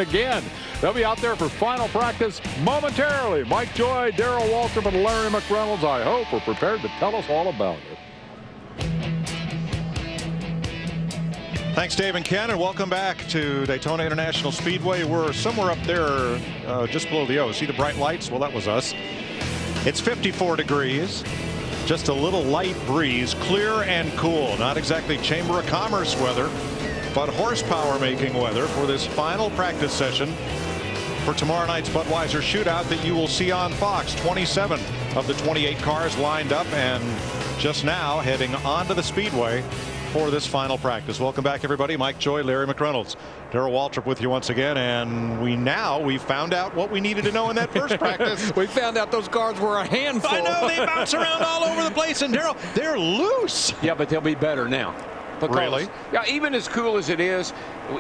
Again, they'll be out there for final practice momentarily. Mike Joy, Darrell Waltrip, and Larry McReynolds, I hope, are prepared to tell us all about it. Thanks, Dave and Ken, and welcome back to Daytona International Speedway. We're somewhere up there just below the O. See the bright lights? Well, that was us. It's 54 degrees. Just a little light breeze, clear and cool. Not exactly Chamber of Commerce weather, but horsepower making weather for this final practice session for tomorrow night's Budweiser Shootout that you will see on Fox. 27 of the 28 cars lined up and just now heading onto the speedway for this final practice. Welcome back, everybody. Mike Joy, Larry McReynolds, Darrell Waltrip with you once again, and we found out what we needed to know in that first practice. We found out those cars were a handful. I know, they bounce around all over the place, and Darrell, they're loose. Yeah, but they'll be better now. Because, really? Yeah, even as cool as it is,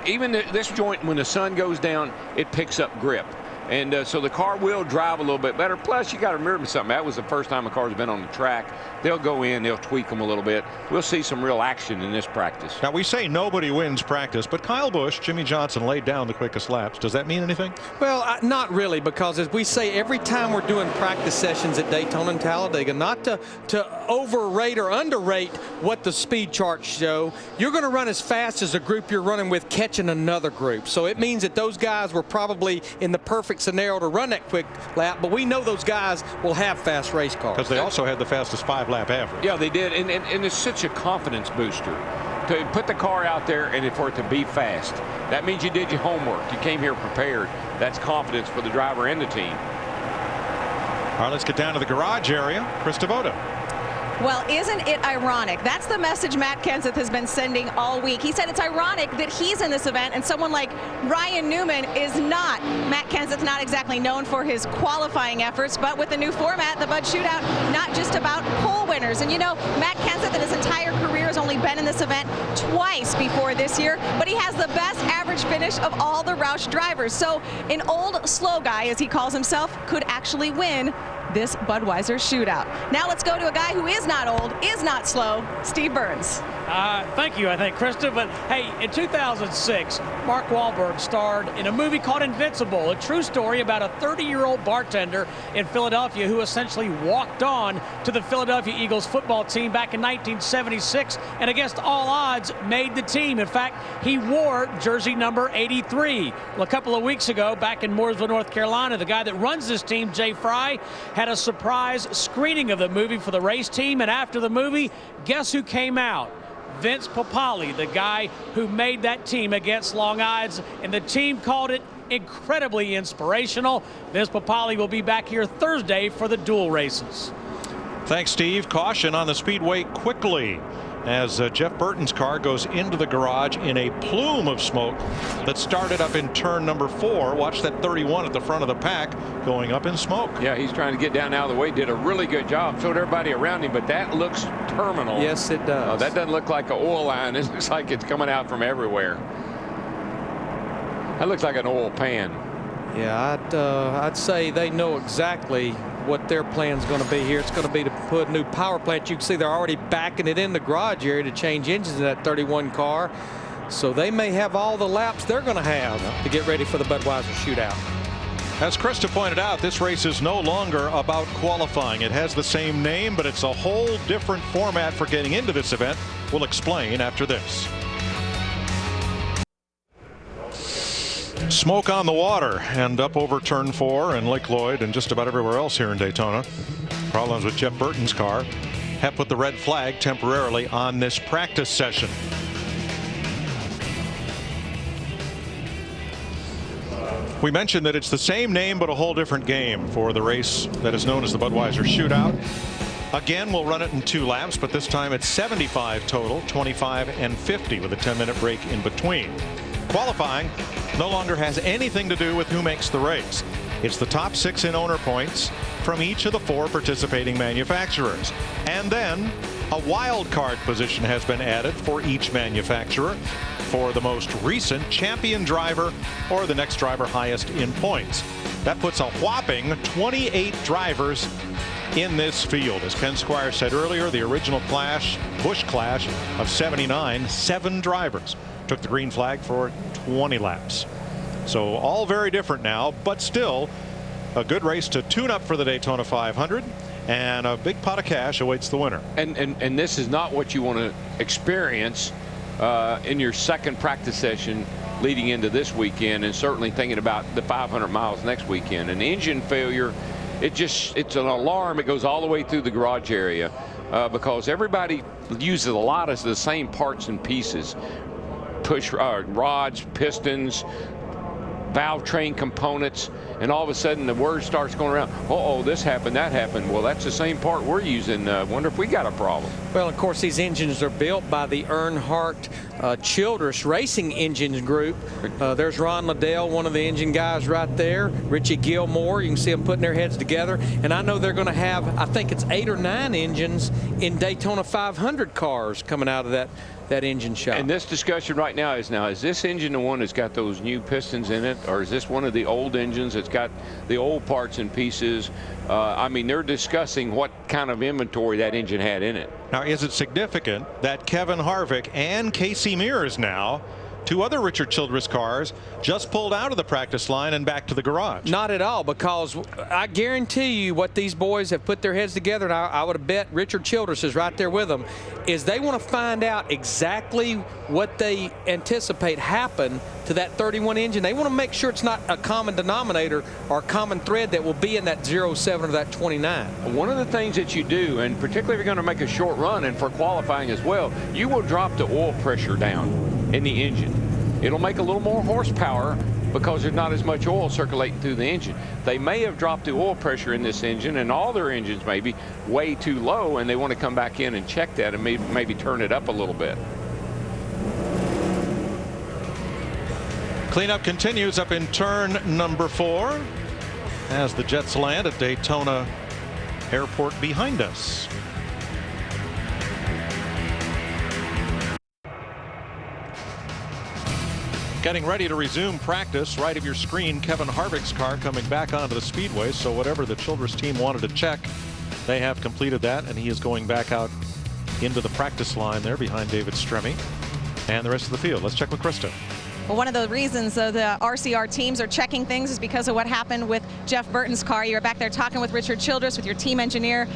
even this joint, when the sun goes down, it picks up grip. And so the car will drive a little bit better. Plus, you got to remember something. That was the first time a car's been on the track. They'll go in, they'll tweak them a little bit. We'll see some real action in this practice. Now, we say nobody wins practice, but Kyle Busch, Jimmie Johnson laid down the quickest laps. Does that mean anything? Well, not really, because as we say every time we're doing practice sessions at Daytona and Talladega, not to overrate or underrate what the speed charts show, you're going to run as fast as the group you're running with catching another group. So it means that those guys were probably in the perfect scenario to run that quick lap, but we know those guys will have fast race cars. Because they also had the fastest 5-lap average. Yeah, they did, and it's such a confidence booster to put the car out there and for it to be fast. That means you did your homework. You came here prepared. That's confidence for the driver and the team. All right, let's get down to the garage area. Chris Devoto. Well, isn't it ironic? That's the message Matt Kenseth has been sending all week. He said it's ironic that he's in this event and someone like Ryan Newman is not. Matt Kenseth's not exactly known for his qualifying efforts, but with the new format, the Bud Shootout, not just about pole winners. And you know, Matt Kenseth in his entire career has only been in this event twice before this year, but he has the best average finish of all the Roush drivers. So an old slow guy, as he calls himself, could actually win this Budweiser Shootout. Now let's go to a guy who is not old, is not slow, Steve Burns. Thank you, I think, Krista. But hey, in 2006, Mark Wahlberg starred in a movie called Invincible, a true story about a 30-year-old bartender in Philadelphia who essentially walked on to the Philadelphia Eagles football team back in 1976 and against all odds made the team. In fact, he wore jersey number 83. Well, a couple of weeks ago, back in Mooresville, North Carolina, the guy that runs this team, Jay Fry, had a surprise screening of the movie for the race team, and after the movie, guess who came out? Vince Papale, the guy who made that team against long odds, and the team called it incredibly inspirational. Vince Papale will be back here Thursday for the dual races. Thanks, Steve. Caution on the speedway quickly as Jeff Burton's car goes into the garage in a plume of smoke that started up in turn number 4. Watch that 31 at the front of the pack going up in smoke. Yeah, he's trying to get down out of the way. Did a really good job. Showed everybody around him, but that looks terminal. Yes, it does. That doesn't look like an oil line. It looks like it's coming out from everywhere. That looks like an oil pan. Yeah, I'd say they know exactly what their plan's going to be here. It's going to be to put a new power plant. You can see they're already backing it in the garage area to change engines in that 31 car. So they may have all the laps they're going to have to get ready for the Budweiser Shootout. As Krista pointed out, this race is no longer about qualifying. It has the same name, but it's a whole different format for getting into this event. We'll explain after this. Smoke on the water and up over turn 4 and Lake Lloyd and just about everywhere else here in Daytona. Problems with Jeff Burton's car have put the red flag temporarily on this practice session. We mentioned that it's the same name but a whole different game for the race that is known as the Budweiser Shootout. Again, we'll run it in 2 laps, but this time it's 75 total, 25 and 50 with a 10-minute break in between. Qualifying no longer has anything to do with who makes the race. It's the top 6 in owner points from each of the 4 participating manufacturers. And then a wild card position has been added for each manufacturer for the most recent champion driver or the next driver highest in points. That puts a whopping 28 drivers in this field. As Ken Squire said earlier, the original clash, Busch clash of '79, 7 drivers took the green flag for 20 laps. So all very different now, but still a good race to tune up for the Daytona 500, and a big pot of cash awaits the winner. And this is not what you want to experience in your second practice session leading into this weekend, and certainly thinking about the 500 miles next weekend. An engine failure, it's an alarm. It goes all the way through the garage area because everybody uses a lot of the same parts and pieces. Push rods, pistons, valve train components, and all of a sudden the word starts going around, uh-oh, this happened, that happened. Well, that's the same part we're using. Wonder if we got a problem. Well, of course, these engines are built by the Earnhardt Childress Racing Engines Group. There's Ron Liddell, one of the engine guys right there. Richie Gilmore, you can see them putting their heads together. And I know they're going to have, I think it's 8 or 9 engines in Daytona 500 cars coming out of that engine shop. And this discussion right now, is this engine the one that's got those new pistons in it, or is this one of the old engines that's got the old parts and pieces? I mean, they're discussing what kind of inventory that engine had in it. Now, is it significant that Kevin Harvick and Casey Mears, now 2 other Richard Childress cars, just pulled out of the practice line and back to the garage? Not at all, because I guarantee you what these boys have put their heads together, and I would have bet Richard Childress is right there with them, is they want to find out exactly what they anticipate happen to that 31 engine. They want to make sure it's not a common denominator or a common thread that will be in that 07 or that 29. One of the things that you do, and particularly if you're going to make a short run and for qualifying as well, you will drop the oil pressure down in the engine. It'll make a little more horsepower because there's not as much oil circulating through the engine. They may have dropped the oil pressure in this engine, and all their engines may be way too low, and they want to come back in and check that and maybe turn it up a little bit. Cleanup continues up in turn number 4 as the Jets land at Daytona Airport behind us. Getting ready to resume practice. Right of your screen, Kevin Harvick's car coming back onto the speedway. So whatever the Childress team wanted to check, they have completed that, and he is going back out into the practice line there behind David Stremme and the rest of the field. Let's check with Krista. Well, one of the reasons the RCR teams are checking things is because of what happened with Jeff Burton's car. You were back there talking with Richard Childress, with your team engineer.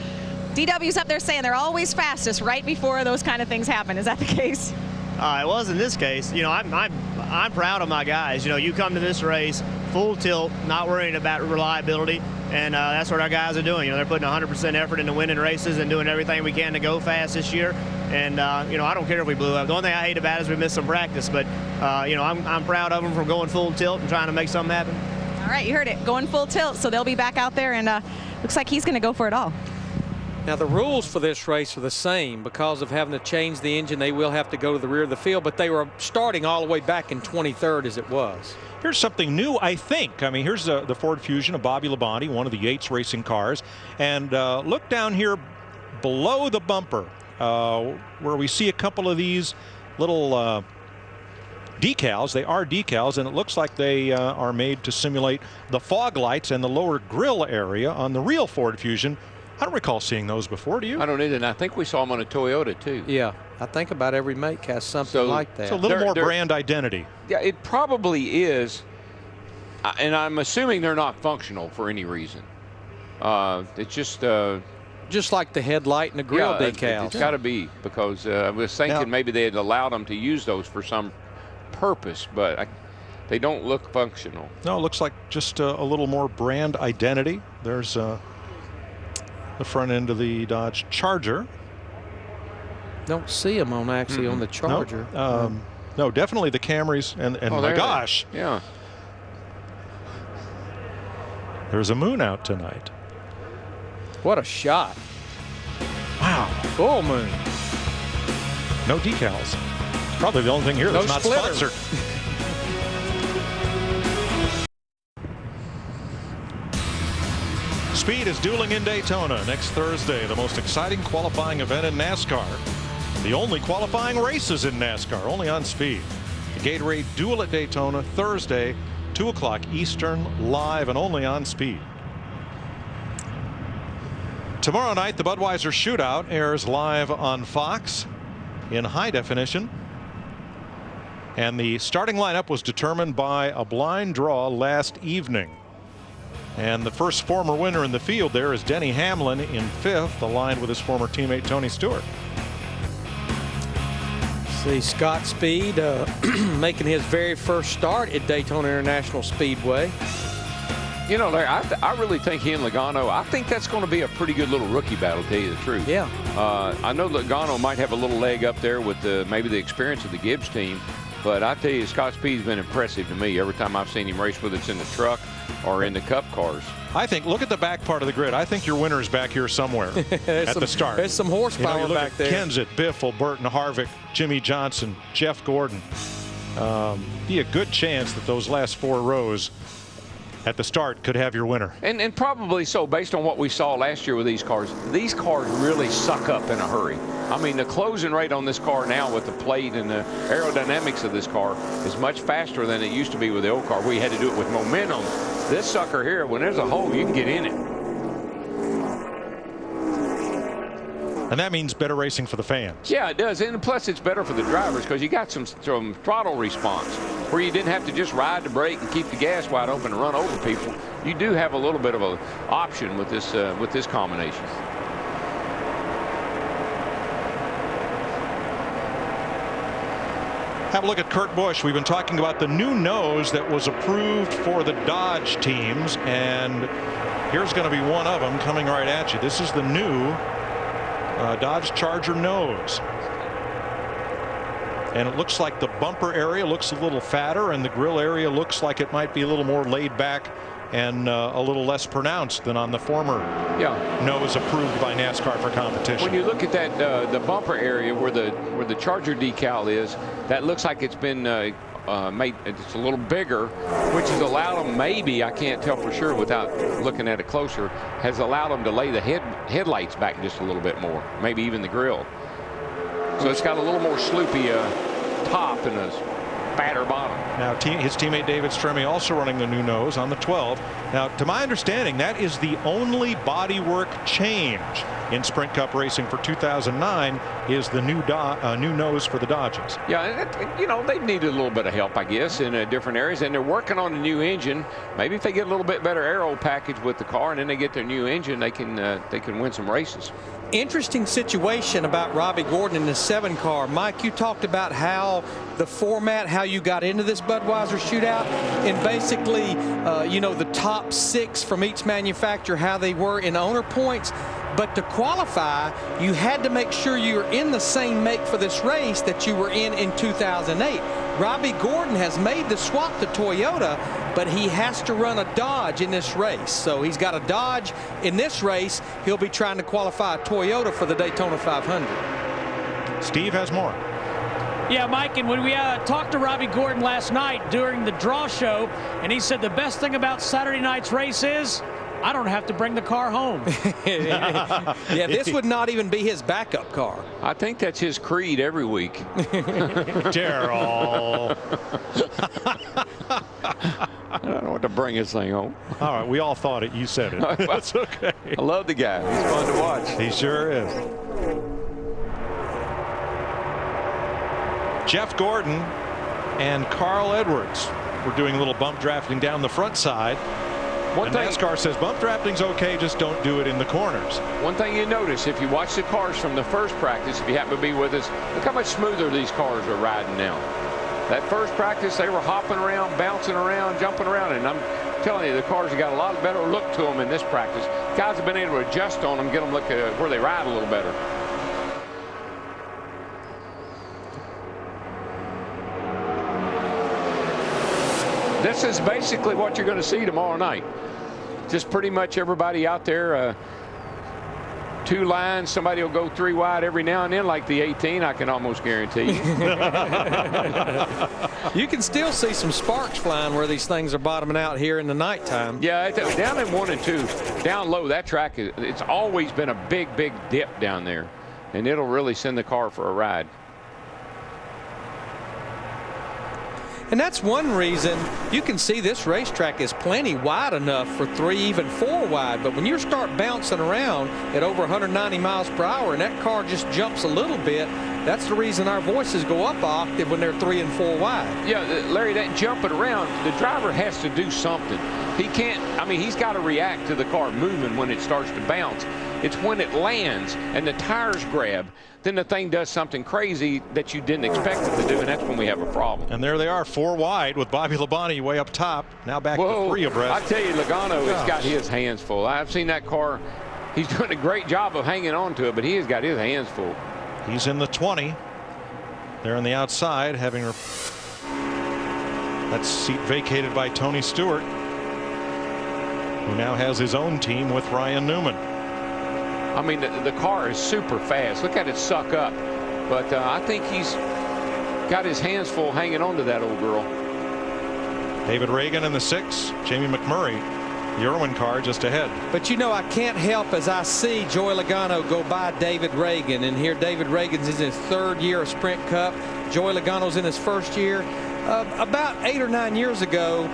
DW's up there saying they're always fastest right before those kind of things happen. Is that the case? It was in this case. You know, I'm proud of my guys. You know, you come to this race full tilt, not worrying about reliability, and that's what our guys are doing. You know, they're putting 100% effort into winning races and doing everything we can to go fast this year. And you know, I don't care if we blew up. The only thing I hate about it is we missed some practice. But you know, I'm proud of them for going full tilt and trying to make something happen. All right, you heard it, going full tilt. So they'll be back out there, and looks like he's going to go for it all. Now, the rules for this race are the same. Because of having to change the engine, they will have to go to the rear of the field, but they were starting all the way back in 23rd as it was. Here's something new, I think. I mean, here's the Ford Fusion of Bobby Labonte, one of the Yates racing cars. And look down here below the bumper where we see a couple of these little decals. They are decals, and it looks like they are made to simulate the fog lights and the lower grille area on the real Ford Fusion. I don't recall seeing those before, do you? I don't either, and I think we saw them on a Toyota too. Yeah, I think about every make has something like that. So a little more brand identity. Yeah, it probably is, and I'm assuming they're not functional for any reason. It's just like the headlight and the grill decals. It's got to be, because I was thinking maybe they had allowed them to use those for some purpose, but they don't look functional. No, it looks like just a little more brand identity. There's the front end of the Dodge Charger. Don't see them on on the Charger. No, definitely the Camrys, and my gosh. Yeah. There's a moon out tonight. What a shot. Wow. Full moon. No decals. Probably the only thing here that's not sponsored. Speed is dueling in Daytona next Thursday, the most exciting qualifying event in NASCAR. The only qualifying races in NASCAR, only on Speed. The Gatorade Duel at Daytona, Thursday, 2 o'clock Eastern, live and only on Speed. Tomorrow night, the Budweiser Shootout airs live on Fox in high definition. And the starting lineup was determined by a blind draw last evening. And the first former winner in the field there is Denny Hamlin in 5th, aligned with his former teammate Tony Stewart. See Scott Speed making his very first start at Daytona International Speedway. You know, Larry, I really think he and Logano, I think that's going to be a pretty good little rookie battle, to tell you the truth. Yeah. I know Logano might have a little leg up there with maybe the experience of the Gibbs team, but I tell you, Scott Speed's been impressive to me every time I've seen him race, whether it's in the truck or in the Cup cars. I think, look at the back part of the grid. I think your winner is back here somewhere at the start. There's some horsepower you back there. Kenseth, Biffle, Burton, Harvick, Jimmie Johnson, Jeff Gordon. Be a good chance that those last 4 rows at the start could have your winner. And probably so, based on what we saw last year with these cars really suck up in a hurry. I mean, the closing rate on this car now with the plate and the aerodynamics of this car is much faster than it used to be with the old car. We had to do it with momentum. This sucker here, when there's a hole, you can get in it. And that means better racing for the fans. Yeah, it does. And plus, it's better for the drivers because you got some throttle response where you didn't have to just ride the brake and keep the gas wide open and run over people. You do have a little bit of an option with this combination. Have a look at Kurt Busch. We've been talking about the new nose that was approved for the Dodge teams, and here's going to be one of them coming right at you. This is the new Dodge Charger nose. And it looks like the bumper area looks a little fatter, and the grill area looks like it might be a little more laid back and a little less pronounced than on the former nose approved by NASCAR for competition. When you look at that, the bumper area where the Charger decal is, that looks like it's been made. It's a little bigger, which has allowed them, maybe, I can't tell for sure without looking at it closer, has allowed them to lay the headlights back just a little bit more, maybe even the grill. So it's got a little more sloopy top and a fatter bottom. Now his teammate David Stremme also running the new nose on the 12. Now, to my understanding, that is the only bodywork change in Sprint Cup racing for 2009 is the new nose for the Dodges. Yeah, you know, they needed a little bit of help, I guess, in different areas, and they're working on a new engine. Maybe if they get a little bit better aero package with the car and then they get their new engine, they can win some races. Interesting situation about Robby Gordon in the 7 car. Mike, you talked about how the format, how you got into this Budweiser shootout, and basically, you know, the top 6 from each manufacturer, how they were in owner points. But to qualify, you had to make sure you were in the same make for this race that you were in 2008. Robby Gordon has made the swap to Toyota, but he has to run a Dodge in this race. So he's got a Dodge in this race. He'll be trying to qualify a Toyota for the Daytona 500. Steve has more. Yeah, Mike, and when we talked to Robby Gordon last night during the draw show, and he said the best thing about Saturday night's race is I don't have to bring the car home. Yeah, this would not even be his backup car. I think that's his creed every week. Darryl. I don't know what to bring his thing home. All right, we all thought it. You said it. That's okay. I love the guy. He's fun to watch. He sure is. Jeff Gordon and Carl Edwards were doing a little bump drafting down the front side. NASCAR says bump drafting's okay, just don't do it in the corners. One thing you notice, if you watch the cars from the first practice, if you happen to be with us, look how much smoother these cars are riding now. That first practice, they were hopping around, bouncing around, jumping around, and I'm telling you, the cars have got a lot better look to them in this practice. Guys have been able to adjust on them, get them look at where they ride a little better. This is basically what you're going to see tomorrow night. Just pretty much everybody out there, 2 lines. Somebody will go 3 wide every now and then, like the 18. I can almost guarantee you. You can still see some sparks flying where these things are bottoming out here in the nighttime. Yeah, down in 1 and 2, down low, that track it's always been a big dip down there, and it'll really send the car for a ride. And that's one reason you can see this racetrack is plenty wide enough for 3, even 4 wide. But when you start bouncing around at over 190 miles per hour and that car just jumps a little bit, That's the reason our voices go up an octave when they're 3 and 4 wide. Yeah, Larry, that jumping around, the driver has to do something. He can't, I mean, he's got to react to the car moving when it starts to bounce. It's when it lands and the tires grab, then the thing does something crazy that you didn't expect it to do, and that's when we have a problem. And there they are, 4 wide with Bobby Labonte way up top. Now back to 3 abreast. I tell you, Logano has got his hands full. I've seen that car. He's doing a great job of hanging on to it, but he has got his hands full. He's in the 20. There on the outside, having that seat vacated by Tony Stewart, who now has his own team with Ryan Newman. I mean, the car is super fast. Look at it suck up. But I think he's got his hands full hanging on to that old girl. David Reagan in the 6. Jamie McMurray, the Irwin car just ahead. But you know, I can't help as I see Joey Logano go by David Reagan, and here David Reagan's in his 3rd year of Sprint Cup. Joey Logano's in his 1st year. About 8 or 9 years ago,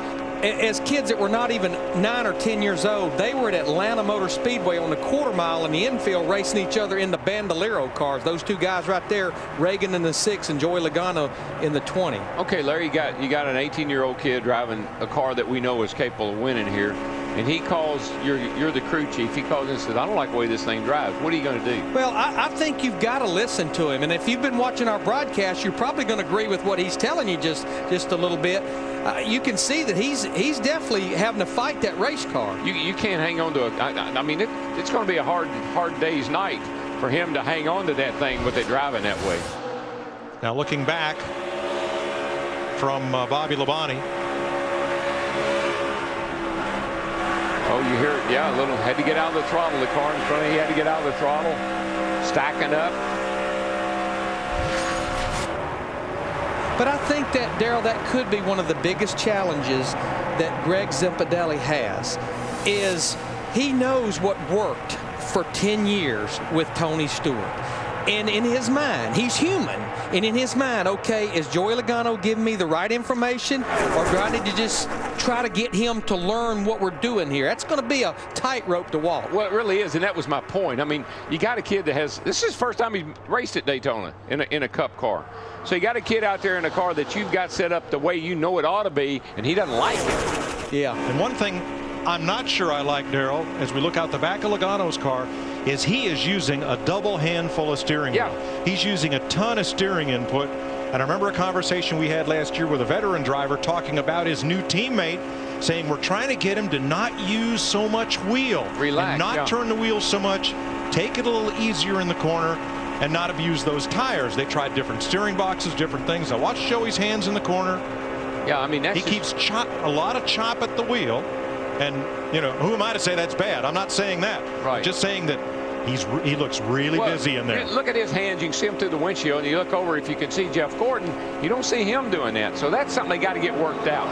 as kids that were not even 9 or 10 years old, they were at Atlanta Motor Speedway on the quarter mile in the infield racing each other in the Bandolero cars. Those 2 guys right there, Reagan in the 6 and Joey Logano in the 20. Okay, Larry, you got an 18-year-old kid driving a car that we know is capable of winning here. And he calls, you're the crew chief, he calls and says, I don't like the way this thing drives. What are you going to do? Well, I think you've got to listen to him. And if you've been watching our broadcast, you're probably going to agree with what he's telling you just a little bit. You can see that he's definitely having to fight that race car. You can't hang on to it. I mean, it's going to be a hard day's night for him to hang on to that thing with it driving that way. Now looking back from Bobby Labonte. Oh, you hear it, yeah, a little, had to get out of the throttle. The car in front of him, he had to get out of the throttle, stacking up. But I think that, Darrell, that could be one of the biggest challenges that Greg Zimpadelli has, is he knows what worked for 10 years with Tony Stewart. And in his mind, he's human. And in his mind, okay, is Joey Logano giving me the right information, or do I need to just try to get him to learn what we're doing here? That's going to be a tightrope to walk. Well, it really is, and that was my point. I mean, you got a kid that has, this is his first time he raced at Daytona in a Cup car. So you got a kid out there in a car that you've got set up the way you know it ought to be, and he doesn't like it. Yeah. And one thing I'm not sure I like, Darrell, as we look out the back of Logano's car, is he is using a double handful of steering wheel. He's using a ton of steering input. And I remember a conversation we had last year with a veteran driver talking about his new teammate, saying we're trying to get him to not use so much wheel. Relax, and not turn the wheel so much, take it a little easier in the corner, and not abuse those tires. They tried different steering boxes, different things. Now watch Joey's hands in the corner. Yeah, I mean, that's he keeps a lot of chop at the wheel. And, you know, who am I to say that's bad? I'm not saying that. Right. I'm just saying that he looks really busy in there. Look at his hands. You can see him through the windshield, and you look over, if you can see Jeff Gordon, you don't see him doing that. So that's something they got to get worked out.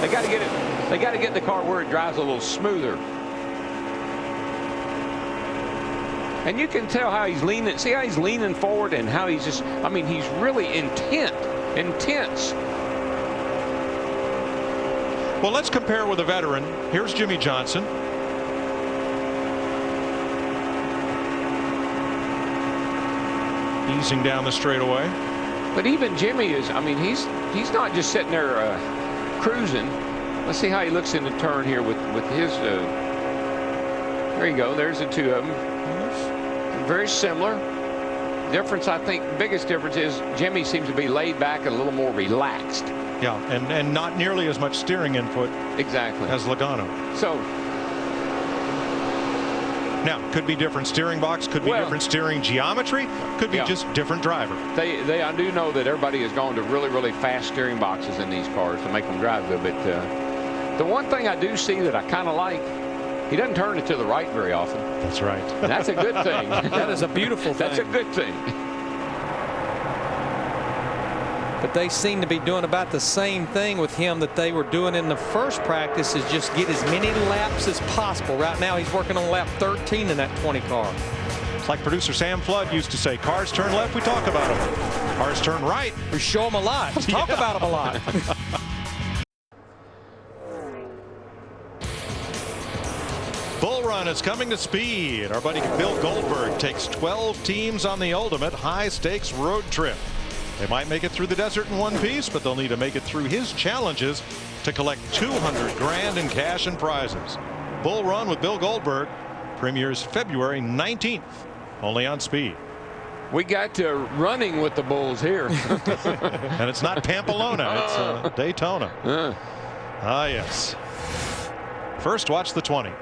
They got to get it. They got to get the car where it drives a little smoother. And you can tell how he's leaning. See how he's leaning forward and how he's just, I mean, he's really intense. Well, let's compare with a veteran. Here's Jimmie Johnson. Easing down the straightaway. But even Jimmie is, I mean, he's not just sitting there cruising. Let's see how he looks in the turn here with his, there you go, there's the 2 of them. Very similar. Difference, I think, biggest difference is Jimmie seems to be laid back and a little more relaxed. Yeah, and not nearly as much steering input exactly as Logano. So now could be different steering box, could be different steering geometry, could be just different driver. I do know that everybody has gone to really fast steering boxes in these cars to make them drive good. But the one thing I do see that I kind of like, he doesn't turn it to the right very often. That's right. And that's a good thing. That is a beautiful thing. That's a good thing. But they seem to be doing about the same thing with him that they were doing in the first practice, is just get as many laps as possible. Right now he's working on lap 13 in that 20 car. It's like producer Sam Flood used to say, cars turn left, we talk about them. Cars turn right, we show them a lot. Talk about them a lot. Bull Run is coming to Speed. Our buddy Bill Goldberg takes 12 teams on the ultimate high-stakes road trip. They might make it through the desert in one piece, but they'll need to make it through his challenges to collect 200 grand in cash and prizes. Bull Run with Bill Goldberg premieres February 19th, only on Speed. We got to running with the Bulls here. And it's not Pamplona, it's Daytona. Ah, yes. First, watch the 20.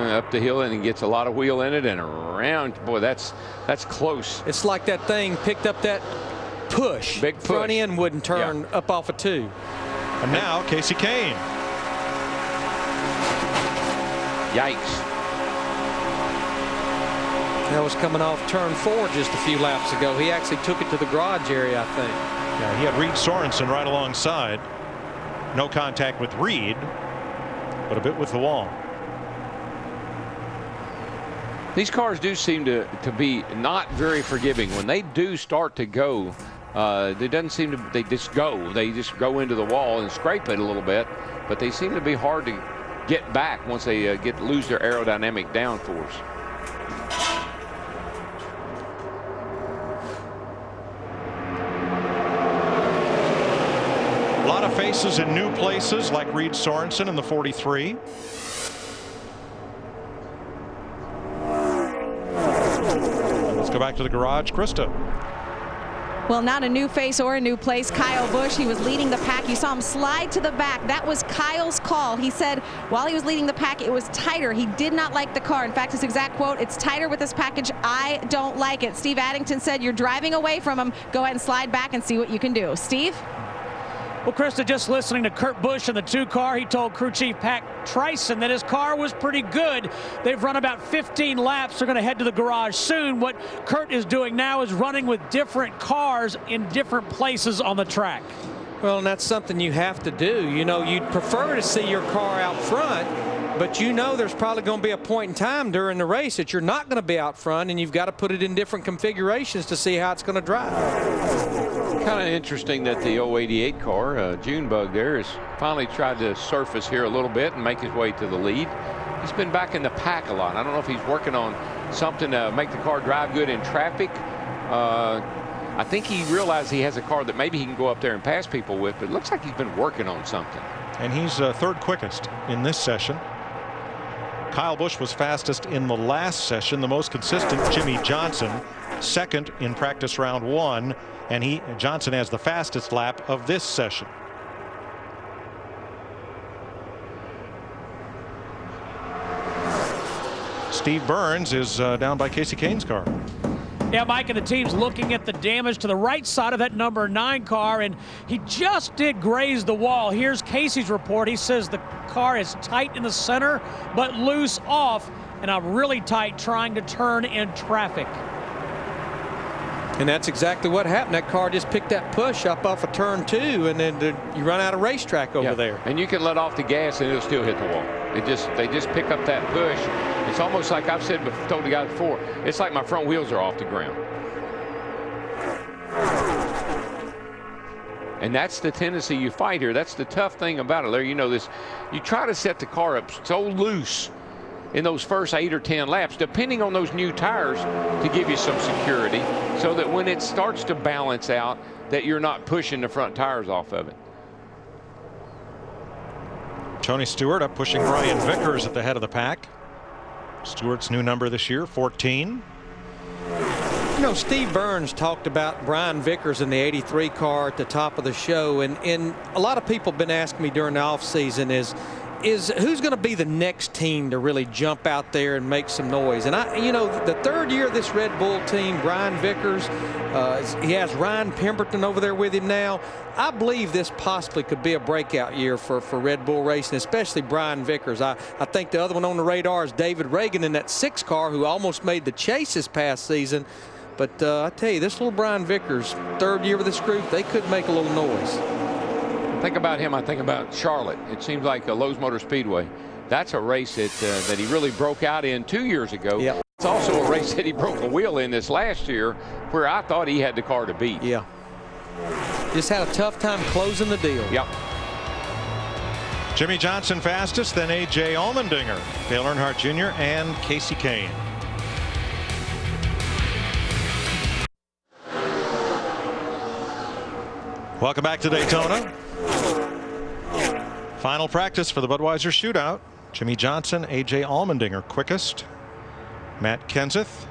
Up the hill, and he gets a lot of wheel in it and around. Boy, that's close. It's like that thing picked up that push. Big push. Front end wouldn't turn up off of 2. And now Casey Kane. Yikes. That was coming off turn 4 just a few laps ago. He actually took it to the garage area, I think. Yeah, he had Reed Sorensen right alongside. No contact with Reed, but a bit with the wall. These cars do seem to be not very forgiving. When they do start to go, they doesn't seem to. They just go. They just go into the wall and scrape it a little bit. But they seem to be hard to get back once they lose their aerodynamic downforce. A lot of faces in new places, like Reed Sorensen in the 43. Let's go back to the garage. Krista. Well, not a new face or a new place. Kyle Busch, he was leading the pack. You saw him slide to the back. That was Kyle's call. He said while he was leading the pack, it was tighter. He did not like the car. In fact, his exact quote, "It's tighter with this package. I don't like it." Steve Addington said, "You're driving away from him. Go ahead and slide back and see what you can do." Steve? Well, Krista, just listening to Kurt Busch in the 2 car, he told crew chief Pat Tryson that his car was pretty good. They've run about 15 laps. They're going to head to the garage soon. What Kurt is doing now is running with different cars in different places on the track. Well, and that's something you have to do. You know, you'd prefer to see your car out front, but you know there's probably going to be a point in time during the race that you're not going to be out front, and you've got to put it in different configurations to see how it's going to drive. Kind of interesting that the 088 car, Junebug there, has finally tried to surface here a little bit and make his way to the lead. He's been back in the pack a lot. I don't know if he's working on something to make the car drive good in traffic. I think he realized he has a car that maybe he can go up there and pass people with, but it looks like he's been working on something. And he's third quickest in this session. Kyle Busch was fastest in the last session. The most consistent, Jimmie Johnson, second in practice round 1. And Johnson has the fastest lap of this session. Steve Burns is down by Casey Kane's car. Yeah, Mike, and the team's looking at the damage to the right side of that number 9 car, and he just did graze the wall. Here's Casey's report. He says the car is tight in the center, but loose off, and I'm really tight trying to turn in traffic. And that's exactly what happened. That car just picked that push up off of turn 2, and then you run out of racetrack over there. And you can let off the gas and it'll still hit the wall. They just pick up that push. It's almost like I've told the guys before, it's like my front wheels are off the ground. And that's the tendency you fight here. That's the tough thing about it, Larry. You know this. You try to set the car up so loose in those first 8 or 10 laps, depending on those new tires, to give you some security, so that when it starts to balance out, that you're not pushing the front tires off of it. Tony Stewart up pushing Brian Vickers at the head of the pack. Stewart's new number this year, 14. You know, Steve Burns talked about Brian Vickers in the 83 car at the top of the show, and a lot of people have been asking me during the offseason is who's going to be the next team to really jump out there and make some noise. And you know, the 3rd year of this Red Bull team, Brian Vickers, he has Ryan Pemberton over there with him now. I believe this possibly could be a breakout year for Red Bull Racing, especially Brian Vickers. I think the other one on the radar is David Reagan in that 6 car, who almost made the chase this past season. But I tell you, this little Brian Vickers, 3rd year with this group, they could make a little noise. Think about him, I think about Charlotte. It seems like a Lowe's Motor Speedway. That's a race that he really broke out in 2 years ago. Yep. It's also a race that he broke a wheel in this last year, where I thought he had the car to beat. Yeah. just had a tough time closing the deal. Yep. Jimmie Johnson fastest, then A.J. Allmendinger, Dale Earnhardt Jr., and Casey Kane. Welcome back to Daytona. Final practice for the Budweiser Shootout. Jimmie Johnson, A.J. Allmendinger quickest. Matt Kenseth,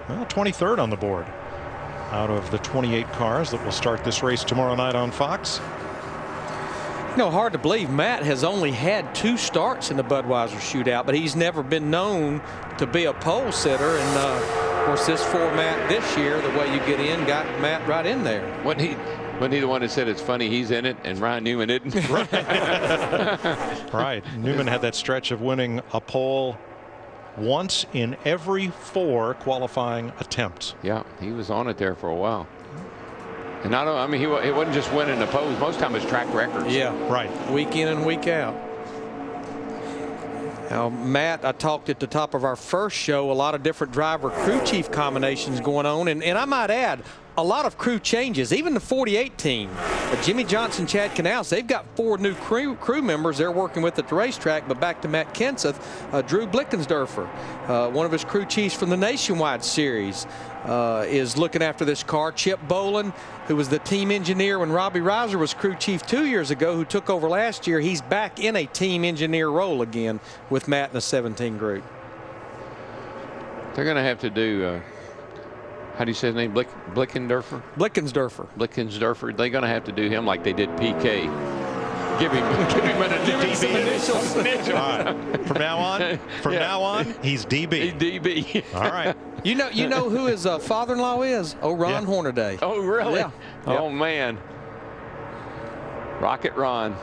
well, 23rd on the board out of the 28 cars that will start this race tomorrow night on Fox. You know, hard to believe Matt has only had 2 starts in the Budweiser Shootout, but he's never been known to be a pole sitter. And of course, this format this year, the way you get in, got Matt right in there. Wasn't he the one that said it's funny he's in it and Ryan Newman isn't? Right. Newman had that stretch of winning a pole once in every 4 qualifying attempts. Yeah, he was on it there for a while. And I mean, it wasn't just winning the poles. Most time it's track records. Yeah, right. Week in and week out. Now, Matt, I talked at the top of our first show, a lot of different driver crew chief combinations going on. And I might add, a lot of crew changes. Even the 48 team, Jimmie Johnson, Chad Canals, they've got 4 new crew members they're working with at the racetrack. But back to Matt Kenseth, Drew Blickensderfer, one of his crew chiefs from the Nationwide Series, is looking after this car. Chip Boland, who was the team engineer when Robby Reiser was crew chief 2 years ago, who took over last year, he's back in a team engineer role again with Matt in the 17 group. They're going to have to do, how do you say his name? Blickensderfer? Blickensderfer. They're going to have to do him like they did PK. Give him some initials. All right. From now on, he's DB. He's DB. All right. You know who his father-in-law is? Oh, Ron Hornaday. Oh, really? Yeah. Oh, man. Rocket Ron.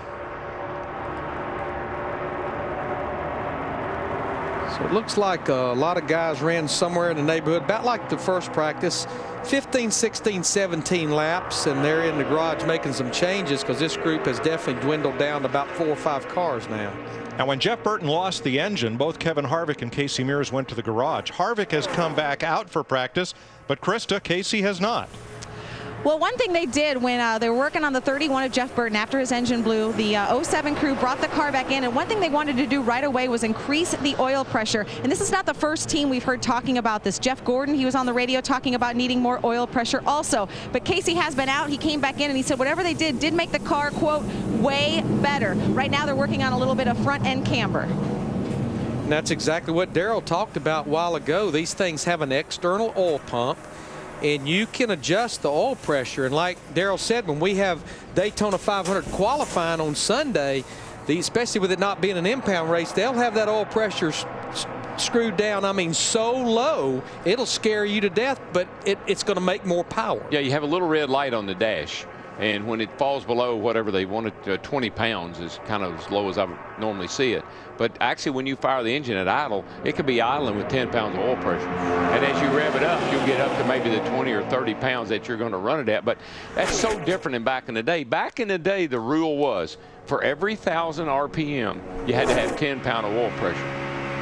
So it looks like a lot of guys ran somewhere in the neighborhood, about like the first practice, 15, 16, 17 laps, and they're in the garage making some changes because this group has definitely dwindled down to about 4 or 5 cars now. Now, when Jeff Burton lost the engine, both Kevin Harvick and Casey Mears went to the garage. Harvick has come back out for practice, but Krista, Casey has not. Well, one thing they did when they were working on the 31 of Jeff Burton after his engine blew, the 07 crew brought the car back in, and one thing they wanted to do right away was increase the oil pressure. And this is not the first team we've heard talking about this. Jeff Gordon, he was on the radio talking about needing more oil pressure also. But Casey has been out. He came back in and he said whatever they did make the car, quote, way better. Right now they're working on a little bit of front end camber. And that's exactly what Darrell talked about a while ago. These things have an external oil pump, and you can adjust the oil pressure. And like Darrell said, when we have Daytona 500 qualifying on Sunday, especially with it not being an impound race, they'll have that oil pressure screwed down, I mean, so low, it'll scare you to death, but it's going to make more power. Yeah, you have a little red light on the dash. And when it falls below whatever they want it, 20 pounds is kind of as low as I would normally see it. But actually, when you fire the engine at idle, it could be idling with 10 pounds of oil pressure. And as you rev it up, you'll get up to maybe the 20 or 30 pounds that you're going to run it at. But that's so different than back in the day. Back in the day, the rule was for every 1,000 RPM, you had to have 10 pounds of oil pressure.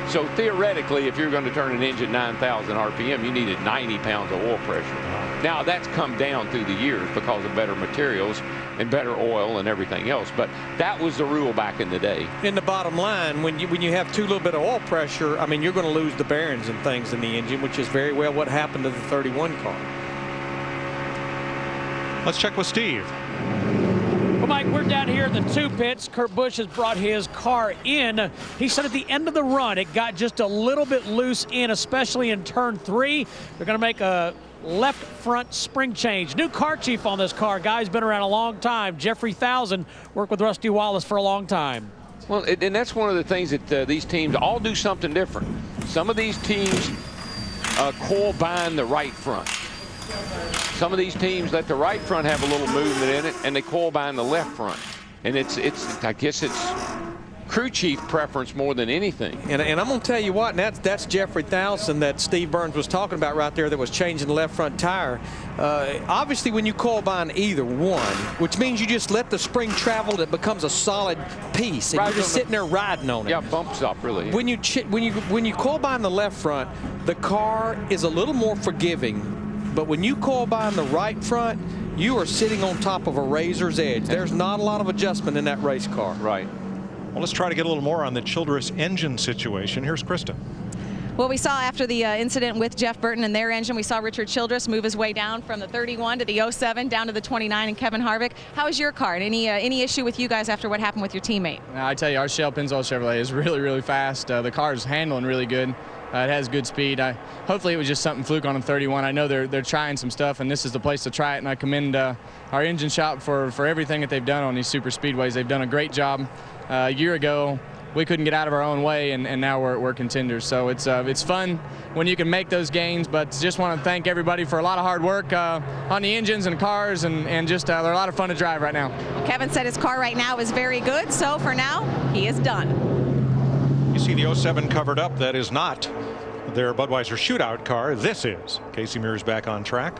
So theoretically, if you're going to turn an engine 9,000 RPM, you needed 90 pounds of oil pressure. Now that's come down through the years because of better materials and better oil and everything else. But that was the rule back in the day. In the bottom line, when you have too little bit of oil pressure, I mean, you're going to lose the bearings and things in the engine, which is very well what happened to the 31 car. Let's check with Steve. Well, Mike, we're down here in the 2 pits. Kurt Busch has brought his car in. He said at the end of the run, it got just a little bit loose in, especially in turn 3. They're going to make a left front spring change. New car chief on this car. Guy's been around a long time. Jeffrey Thousand worked with Rusty Wallace for a long time. Well, and that's one of the things that these teams all do something different. Some of these teams coil bind the right front. Some of these teams let the right front have a little movement in it, and they coil bind the left front. And it's I guess it's crew chief preference more than anything. And I'm going to tell you what, and that's Jeffrey Thousand that Steve Burns was talking about right there that was changing the left front tire. Obviously, when you coil bind either one, which means you just let the spring travel, it becomes a solid piece, and you're just sitting there riding on it. Yeah, bump stop really. When you coil bind the left front, the car is a little more forgiving. But when you coil bind the right front, you are sitting on top of a razor's edge. There's not a lot of adjustment in that race car. Right. Well, let's try to get a little more on the Childress engine situation. Here's Krista. Well, we saw after the incident with Jeff Burton and their engine, we saw Richard Childress move his way down from the 31 to the 07 down to the 29 and Kevin Harvick. How is your car? Any issue with you guys after what happened with your teammate? I tell you, our Shell Pennzoil Chevrolet is really, really fast. The car is handling really good. It has good speed. Hopefully it was just something fluke on the 31. I know they're trying some stuff, and this is the place to try it, and I commend our engine shop for everything that they've done on these super speedways. They've done a great job. A year ago, we couldn't get out of our own way, and now we're contenders. So it's fun when you can make those gains, but just want to thank everybody for a lot of hard work on the engines and cars, and just they're a lot of fun to drive right now. Kevin said his car right now is very good, so for now, he is done. You see the 07 covered up. That is not their Budweiser Shootout car. This is. Casey Mears back on track.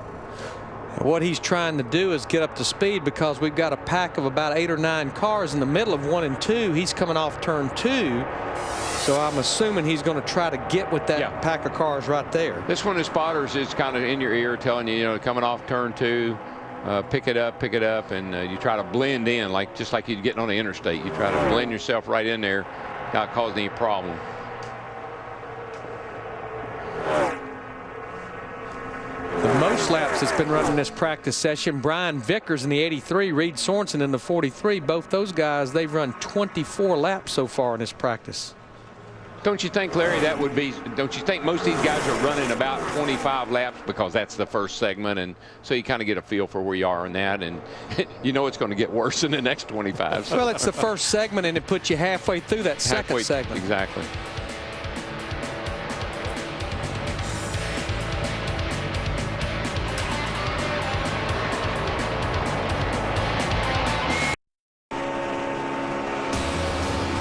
What he's trying to do is get up to speed because we've got a pack of about 8 or 9 cars in the middle of 1 and 2. He's coming off turn 2. So I'm assuming he's going to try to get with that pack of cars right there. This one, the spotters is kind of in your ear telling you, coming off turn 2, pick it up, and you try to blend in, just like you'd getting on the interstate. You try to blend yourself right in there, not cause any problem. The most laps that's been running this practice session, Brian Vickers in the 83, Reed Sorensen in the 43. Both those guys, they've run 24 laps so far in this practice. Don't you think, Larry, don't you think most of these guys are running about 25 laps because that's the first segment, and so you kind of get a feel for where you are in that, and you know it's going to get worse in the next 25. So. Well, it's the first segment, and it puts you halfway through that second segment. Exactly.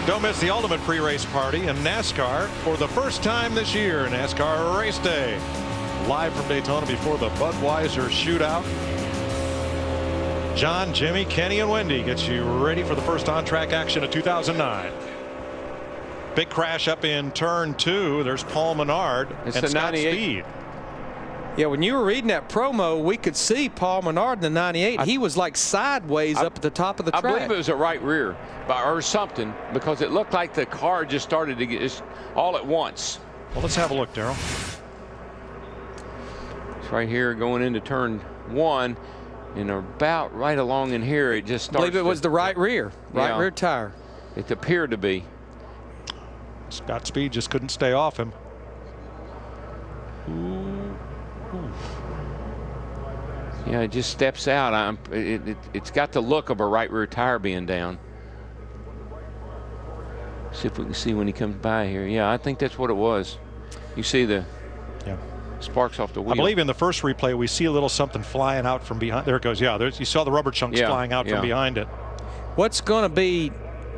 Don't miss the ultimate pre-race party in NASCAR for the first time this year. NASCAR Race Day. Live from Daytona before the Budweiser Shootout. John, Jimmy, Kenny, and Wendy gets you ready for the first on-track action of 2009. Big crash up in turn 2. There's Paul Menard and Scott Speed. Yeah, when you were reading that promo, we could see Paul Menard in the 98. He was like sideways up at the top of the track. I believe it was a right rear or something, because it looked like the car just started to get just all at once. Well, let's have a look, Darrell. It's right here going into turn 1, and about right along in here it just starts. I believe it was the right rear tire. It appeared to be. Scott Speed just couldn't stay off him. Yeah, it just steps out. It's got the look of a right rear tire being down. See if we can see when he comes by here. Yeah, I think that's what it was. You see the sparks off the wheel. I believe in the first replay we see a little something flying out from behind. There it goes. Yeah, you saw the rubber chunks flying out from behind it. What's going to be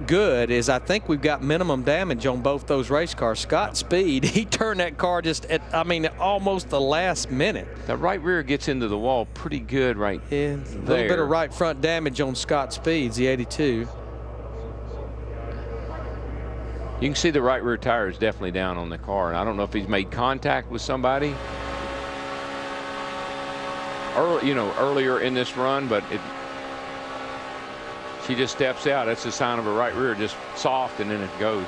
good is I think we've got minimum damage on both those race cars. Scott Speed, he turned that car just at, almost the last minute. The right rear gets into the wall pretty good right there. A little bit of right front damage on Scott Speed's, the 82. You can see the right rear tire is definitely down on the car, and I don't know if he's made contact with somebody earlier in this run, but she just steps out. That's a sign of a right rear, just soft, and then it goes.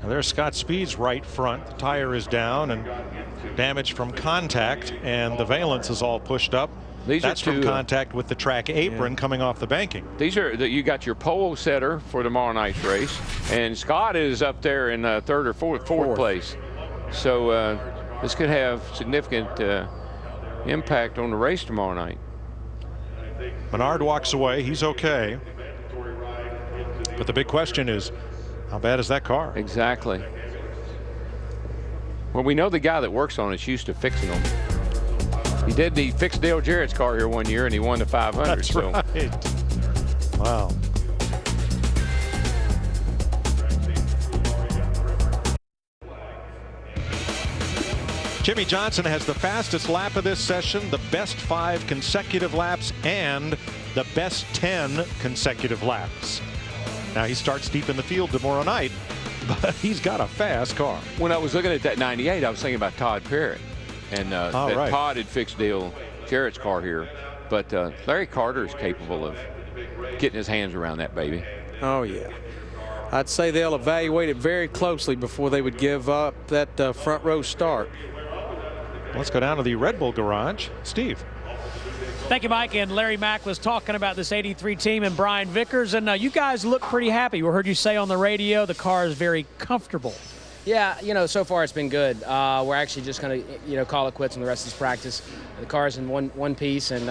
Now there's Scott Speed's right front. The tire is down and damage from contact, and the valence is all pushed up. That's from contact with the track apron coming off the banking. These are you got your pole setter for tomorrow night's race, and Scott is up there in third or fourth place. So this could have significant impact on the race tomorrow night. Menard walks away. He's okay. But the big question is, how bad is that car? Exactly. Well, we know the guy that works on it's used to fixing them. He fixed Dale Jarrett's car here one year, and he won the 500. That's right. Wow. Jimmie Johnson has the fastest lap of this session, the best 5 consecutive laps, and the best 10 consecutive laps. Now he starts deep in the field tomorrow night, but he's got a fast car. When I was looking at that 98, I was thinking about Todd Parrott. And right. Todd had fixed Dale Jarrett's car here, but Larry Carter is capable of getting his hands around that baby. Oh, yeah. I'd say they'll evaluate it very closely before they would give up that front row start. Let's go down to the Red Bull garage. Steve. Thank you, Mike. And Larry Mack was talking about this 83 team and Brian Vickers. And you guys look pretty happy. We heard you say on the radio the car is very comfortable. Yeah, you know, so far it's been good. We're actually just going to, you know, call it quits on the rest of this practice. The car's in one piece, and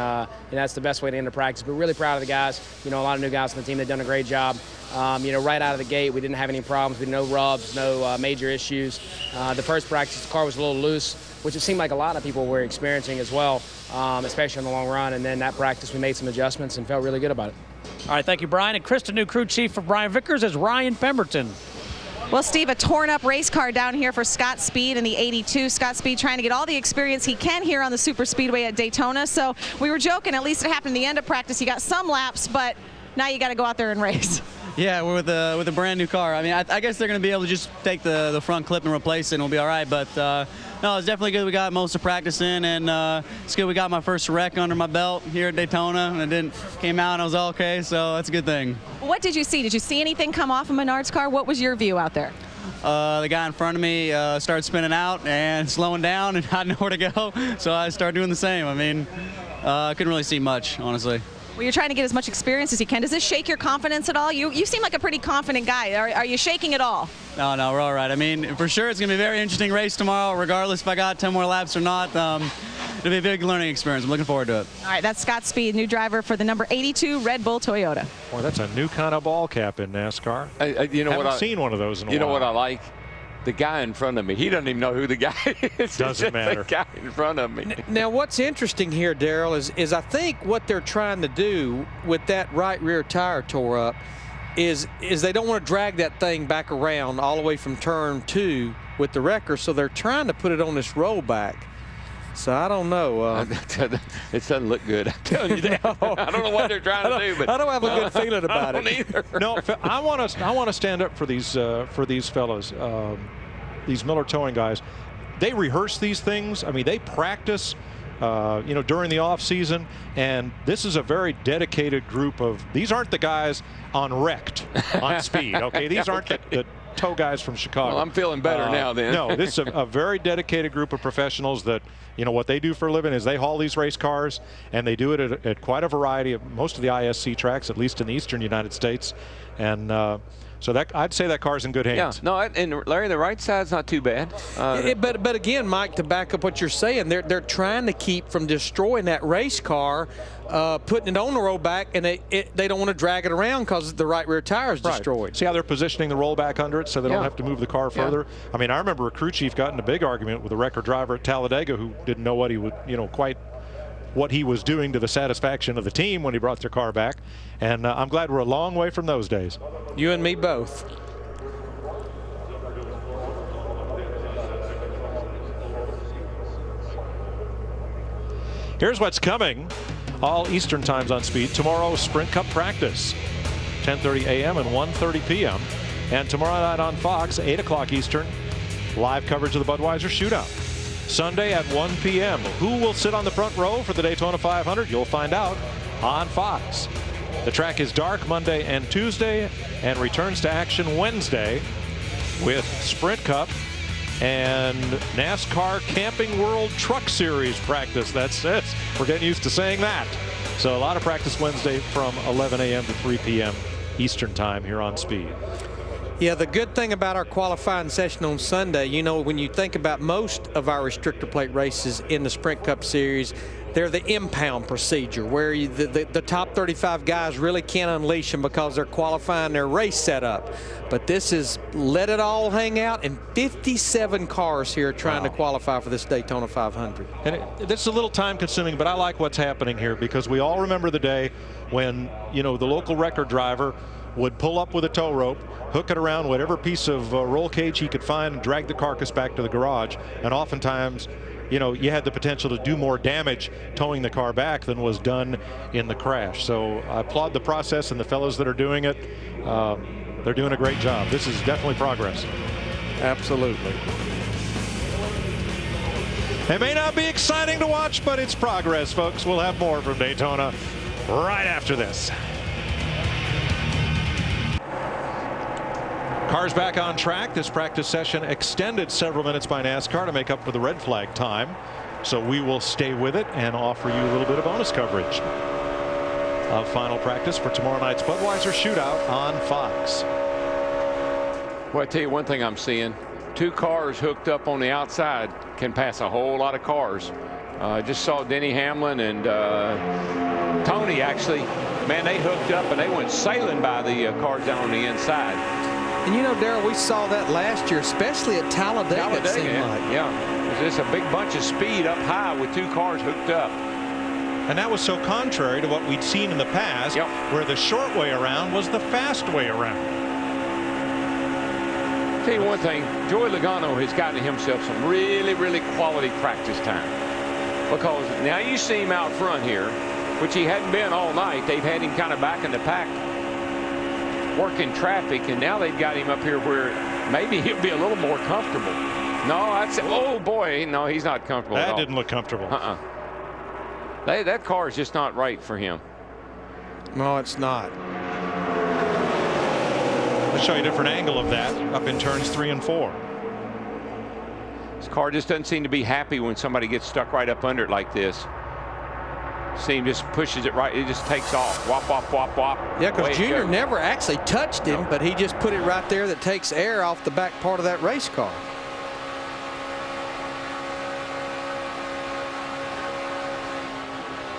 that's the best way to end the practice. But really proud of the guys. You know, a lot of new guys on the team. They've done a great job. You know, right out of the gate, we didn't have any problems. We had no rubs, no major issues. The first practice, the car was a little loose, which it seemed like a lot of people were experiencing as well, especially in the long run. And then that practice, we made some adjustments and felt really good about it. All right, thank you, Brian. And Krista, new crew chief for Brian Vickers, is Ryan Pemberton. Well, Steve, a torn-up race car down here for Scott Speed in the 82. Scott Speed trying to get all the experience he can here on the Super Speedway at Daytona. So we were joking, at least it happened at the end of practice. You got some laps, but now you got to go out there and race. Yeah, we're with a brand new car. I mean, I guess they're going to be able to just take the front clip and replace it, and we'll be all right. But no, it's definitely good we got most of practice in, and it's good we got my first wreck under my belt here at Daytona, and it came out and I was all okay, so that's a good thing. What did you see? Did you see anything come off of Menard's car? What was your view out there? The guy in front of me started spinning out and slowing down, and I didn't know where to go, so I started doing the same. I mean, I couldn't really see much, honestly. Well, you're trying to get as much experience as you can. Does this shake your confidence at all? You seem like a pretty confident guy. Are you shaking at all? No, we're all right. I mean, for sure, it's going to be a very interesting race tomorrow, regardless if I got 10 more laps or not. It'll be a big learning experience. I'm looking forward to it. All right, that's Scott Speed, new driver for the number 82 Red Bull Toyota. Boy, that's a new kind of ball cap in NASCAR. You know Haven't what? seen one of those in a while. You know what I like? The guy in front of me, he doesn't even know who the guy is. Doesn't matter. The guy in front of me. Now, what's interesting here, Darrell, is I think what they're trying to do with that right rear tire tore up is they don't want to drag that thing back around all the way from turn 2 with the wrecker, so they're trying to put it on this rollback. So I don't know. It doesn't look good. I'm telling you that. No. I don't know what they're trying to do, but I don't have a good feeling about I don't it. either. No, I want to stand up for these fellas, these Miller Towing guys. They rehearse these things. I mean, they practice, you know, during the off season, and this is a very dedicated group of. These aren't the guys on Wrecked on Speed. Okay, these aren't the tow guys from Chicago. Well, I'm feeling better now then. No, this is a very dedicated group of professionals that, you know, what they do for a living is they haul these race cars, and they do it at quite a variety of most of the ISC tracks, at least in the eastern United States. And so that I'd say that car's in good hands. Yeah, no, and Larry, the right side's not too bad. But again, Mike, to back up what you're saying, they're trying to keep from destroying that race car, putting it on the rollback, and they don't want to drag it around because the right rear tire is destroyed. Right. See how they're positioning the rollback under it so they don't have to move the car further? Yeah. I mean, I remember a crew chief got in a big argument with a record driver at Talladega who didn't know what he would, you know, quite what he was doing to the satisfaction of the team when he brought their car back. And I'm glad we're a long way from those days. You and me both. Here's what's coming. All Eastern times on Speed. Tomorrow, Sprint Cup practice, 10:30 a.m. and 1:30 p.m. And tomorrow night on Fox, 8 o'clock Eastern, live coverage of the Budweiser Shootout. Sunday at 1 p.m. Who will sit on the front row for the Daytona 500? You'll find out on Fox. The track is dark Monday and Tuesday and returns to action Wednesday with Sprint Cup and NASCAR Camping World Truck Series practice. That's it. We're getting used to saying that. So a lot of practice Wednesday from 11 a.m. to 3 p.m. Eastern time here on Speed. Yeah, the good thing about our qualifying session on Sunday, you know, when you think about most of our restrictor plate races in the Sprint Cup Series, they're the impound procedure where the top 35 guys really can't unleash them because they're qualifying their race setup. But this is let it all hang out, and 57 cars here trying to qualify for this Daytona 500. And this is a little time consuming, but I like what's happening here because we all remember the day when, you know, the local record driver would pull up with a tow rope, hook it around whatever piece of roll cage he could find, and drag the carcass back to the garage. And oftentimes, you know, you had the potential to do more damage towing the car back than was done in the crash. So I applaud the process and the fellows that are doing it. They're doing a great job. This is definitely progress. Absolutely. It may not be exciting to watch, but it's progress, folks. We'll have more from Daytona right after this. Cars back on track. This practice session extended several minutes by NASCAR to make up for the red flag time. So we will stay with it and offer you a little bit of bonus coverage of final practice for tomorrow night's Budweiser Shootout on Fox. Well, I tell you one thing I'm seeing. 2 cars hooked up on the outside can pass a whole lot of cars. Just saw Denny Hamlin and Tony actually. Man, they hooked up and they went sailing by the cars down on the inside. And you know, Darrell, we saw that last year, especially at Talladega, it seemed like. Yeah, it's just a big bunch of speed up high with 2 cars hooked up. And that was so contrary to what we'd seen in the past, where the short way around was the fast way around. Tell you one thing, Joey Logano has gotten himself some really, really quality practice time. Because now you see him out front here, which he hadn't been all night. They've had him kind of back in the pack, working traffic, and now they've got him up here where maybe he'll be a little more comfortable. No, I'd say, oh boy, no, he's not comfortable at all. That didn't look comfortable. That car is just not right for him. No, it's not. Let's show you a different angle of that up in turns 3 and 4. This car just doesn't seem to be happy when somebody gets stuck right up under it like this. See him just pushes it right. It just takes off. Wop, wop, wop, wop. Yeah, because Junior never actually touched him, but he just put it right there that takes air off the back part of that race car.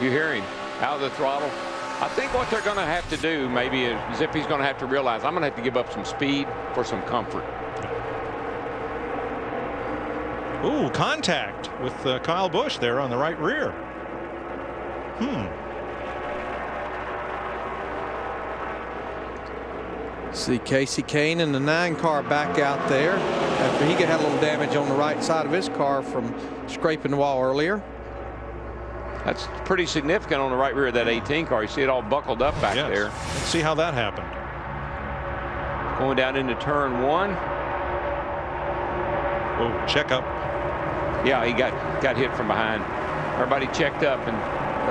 You hear him out of the throttle. I think what they're going to have to do maybe is Zippy's going to have to realize I'm going to have to give up some speed for some comfort. Ooh, contact with Kyle Busch there on the right rear. See Casey Kane in the 9 car back out there after he had a little damage on the right side of his car from scraping the wall earlier. That's pretty significant on the right rear of that 18 car. You see it all buckled up back there. Let's see how that happened. Going down into turn 1. Oh, check up. Yeah, he got hit from behind. Everybody checked up and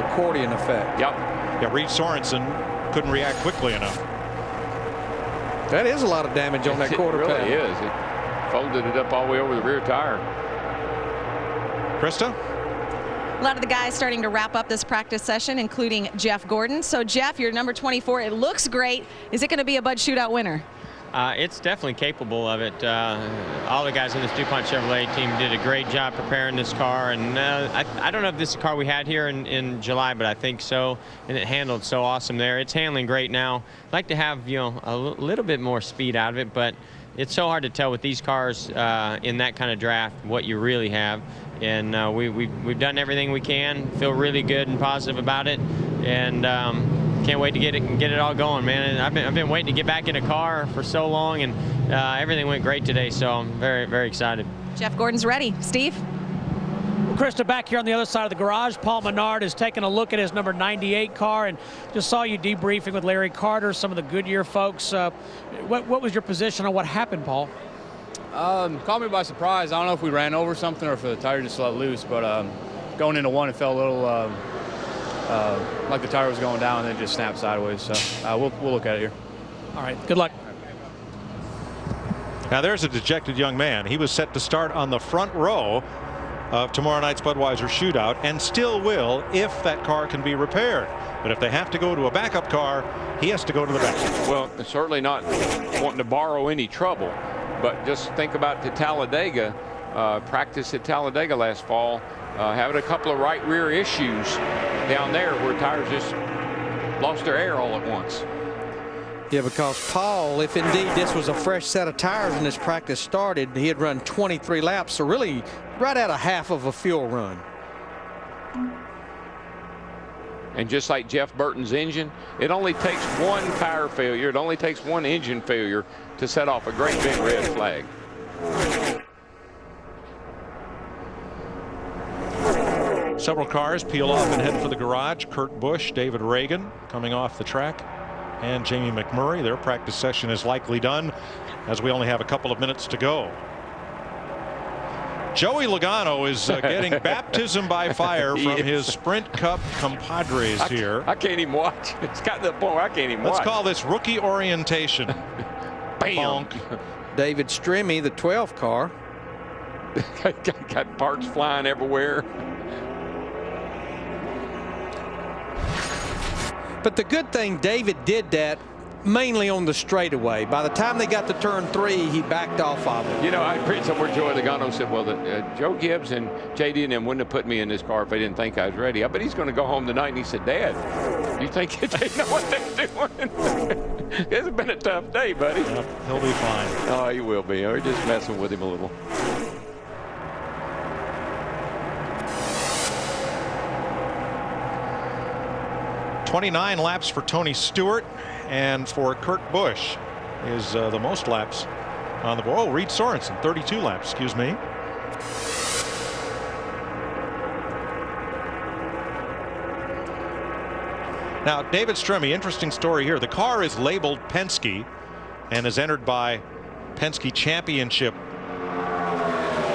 accordion effect. Yep. Yeah, Reed Sorensen couldn't react quickly enough. That is a lot of damage on that quarter panel. panel. It really is. It folded it up all the way over the rear tire. Krista? A lot of the guys starting to wrap up this practice session, including Jeff Gordon. So, Jeff, you're number 24. It looks great. Is it going to be a Bud Shootout winner? It's definitely capable of it. All the guys in this DuPont Chevrolet team did a great job preparing this car, and I don't know if this is a car we had here in July, but I think so, and it handled so awesome there. It's handling great now. I'd like to have, you know, a little bit more speed out of it, but it's so hard to tell with these cars in that kind of draft what you really have. And we've done everything we can. Feel really good and positive about it, and can't wait to get it all going, man. And I've been waiting to get back in a car for so long, and everything went great today. So I'm very, very excited. Jeff Gordon's ready. Steve? Krista, back here on the other side of the garage, Paul Menard is taking a look at his number 98 car, and just saw you debriefing with Larry Carter, some of the Goodyear folks. What was your position on what happened, Paul? Caught me by surprise. I don't know if we ran over something or if the tire just let loose, but going into one, it felt a little like the tire was going down and then just snapped sideways. So we'll look at it here. All right, good luck. Now there's a dejected young man. He was set to start on the front row of tomorrow night's Budweiser Shootout, and still will if that car can be repaired. But if they have to go to a backup car, he has to go to the back. Well, certainly not wanting to borrow any trouble, but just think about the Talladega practice at Talladega last fall, having a couple of right rear issues down there where tires just lost their air all at once. Yeah, because Paul, if indeed this was a fresh set of tires when this practice started, he had run 23 laps, so really right at a half of a fuel run. And just like Jeff Burton's engine, it only takes one tire failure, it only takes one engine failure to set off a great big red flag. Several cars peel off and head for the garage. Kurt Busch, David Reagan coming off the track, and Jamie McMurray. Their practice session is likely done as we only have a couple of minutes to go. Joey Logano is getting baptism by fire from his Sprint Cup compadres here. I can't even watch. It's got to the point where I can't even watch. Let's call this rookie orientation. Bam. David Stremme, the 12 car. Got parts flying everywhere. But the good thing, David did that mainly on the straightaway. By the time they got to turn 3, he backed off of it. You know, I read somewhere Joey Logano said, well, Joe Gibbs and JD and them wouldn't have put me in this car if they didn't think I was ready. I bet he's going to go home tonight. And he said, Dad, you think they know what they're doing? It's been a tough day, buddy. Yep, he'll be fine. Oh, he will be. We're just messing with him a little. "29 laps for Tony Stewart, and for Kurt Busch is the most laps on the board. Oh, Reed Sorensen, 32 laps, excuse me. Now, David Stremme, interesting story here. The car is labeled Penske and is entered by Penske Championship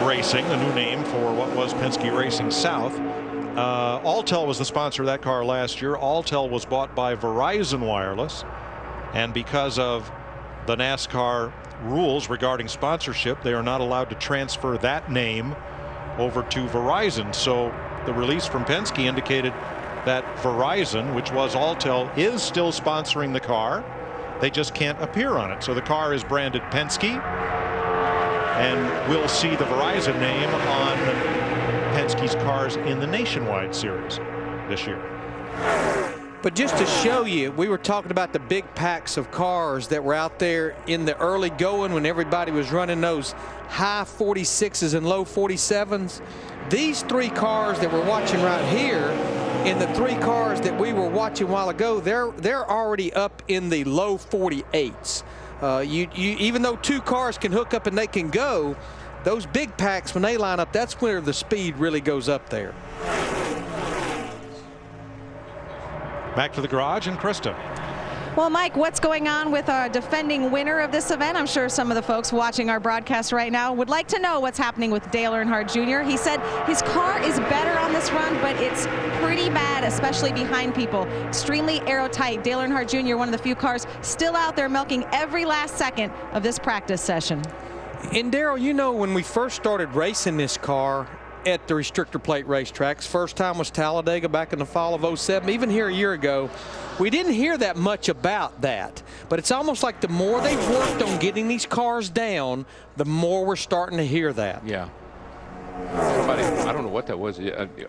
Racing, the new name for what was Penske Racing South. Alltel was the sponsor of that car last year. Alltel was bought by Verizon Wireless, and because of the NASCAR rules regarding sponsorship, they are not allowed to transfer that name over to Verizon. So the release from Penske indicated that Verizon, which was Alltel, is still sponsoring the car. They just can't appear on it. So the car is branded Penske, and we'll see the Verizon name on Penske's cars in the Nationwide Series this year. But just to show you, we were talking about the big packs of cars that were out there in the early going when everybody was running those high 46s and low 47s. These 3 cars that we're watching right here, and the 3 cars that we were watching a while ago, they're already up in the low 48s. Even though 2 cars can hook up and they can go, those big packs, when they line up, that's where the speed really goes up there. Back to the garage and Krista. Well, Mike, what's going on with our defending winner of this event? I'm sure some of the folks watching our broadcast right now would like to know what's happening with Dale Earnhardt Jr. He said his car is better on this run, but it's pretty bad, especially behind people. Extremely aero-tight. Dale Earnhardt Jr., one of the few cars still out there milking every last second of this practice session. And Daryl, you know, when we first started racing this car at the restrictor plate racetracks, first time was Talladega back in the fall of '07. Even here a year ago, we didn't hear that much about that. But it's almost like the more they've worked on getting these cars down, the more we're starting to hear that. Yeah. Somebody, I don't know what that was.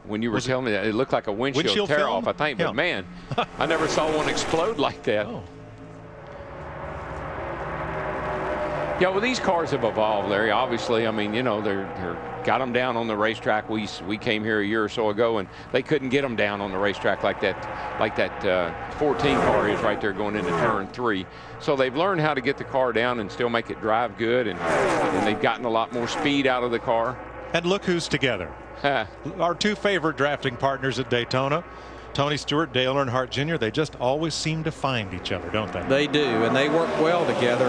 When you were telling me that, it looked like a windshield tear off, I think. Yeah. But man, I never saw one explode like that. Oh. Yeah, well, these cars have evolved, Larry. Obviously, I mean, you know, they're got them down on the racetrack. We came here a year or so ago, and they couldn't get them down on the racetrack like that 14 car is right there going into turn 3. So they've learned how to get the car down and still make it drive good, and they've gotten a lot more speed out of the car. And look who's together. Our 2 favorite drafting partners at Daytona. Tony Stewart, Dale Earnhardt Jr., they just always seem to find each other, don't they? They do, and they work well together.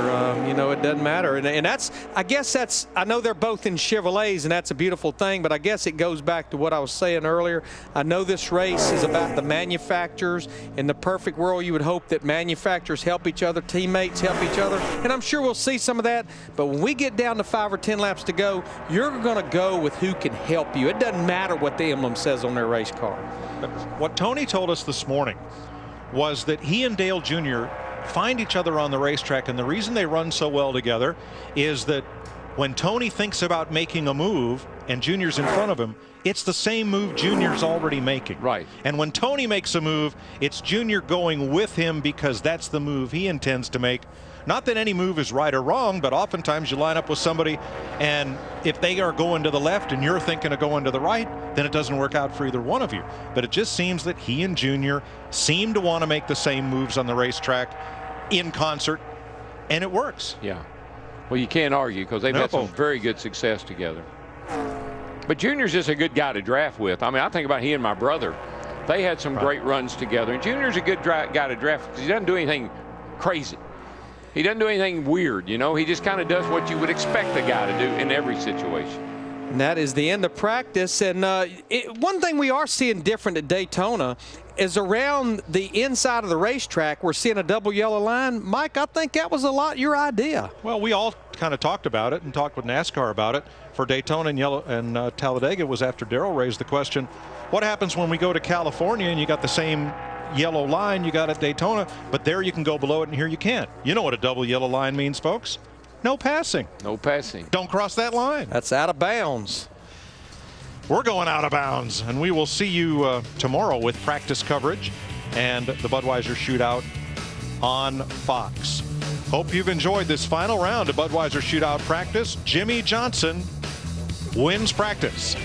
You know, it doesn't matter. And that's, I guess that's, I know they're both in Chevrolets, and that's a beautiful thing, but I guess it goes back to what I was saying earlier. I know this race is about the manufacturers. In the perfect world, you would hope that manufacturers help each other, teammates help each other, and I'm sure we'll see some of that. But when we get down to 5 or 10 laps to go, you're going to go with who can help you. It doesn't matter what the emblem says on their race car. What Tony told us this morning was that he and Dale Jr. find each other on the racetrack, and the reason they run so well together is that when Tony thinks about making a move and Junior's in front of him, it's the same move Junior's already making. Right. And when Tony makes a move, it's Junior going with him because that's the move he intends to make. Not that any move is right or wrong, but oftentimes you line up with somebody, and if they are going to the left and you're thinking of going to the right, then it doesn't work out for either one of you. But it just seems that he and Junior seem to want to make the same moves on the racetrack in concert, and it works. Yeah. Well, you can't argue because they've had some very good success together. But Junior's just a good guy to draft with. I mean, I think about he and my brother. They had some great runs together. And Junior's a good guy to draft because he doesn't do anything crazy. He doesn't do anything weird, you know. He just kind of does what you would expect a guy to do in every situation. And that is the end of practice. And one thing we are seeing different at Daytona is around the inside of the racetrack, we're seeing a double yellow line. Mike, I think that was a lot your idea. Well, we all kind of talked about it and talked with NASCAR about it. For Daytona and Talladega was after Darrell raised the question, what happens when we go to California and you got the same yellow line you got at Daytona, but there you can go below it and here you can't. You know what a double yellow line means, folks. No passing. No passing. Don't cross that line. That's out of bounds. We're going out of bounds, and we will see you tomorrow with practice coverage and the Budweiser Shootout on Fox. Hope you've enjoyed this final round of Budweiser Shootout practice. Jimmie Johnson wins practice.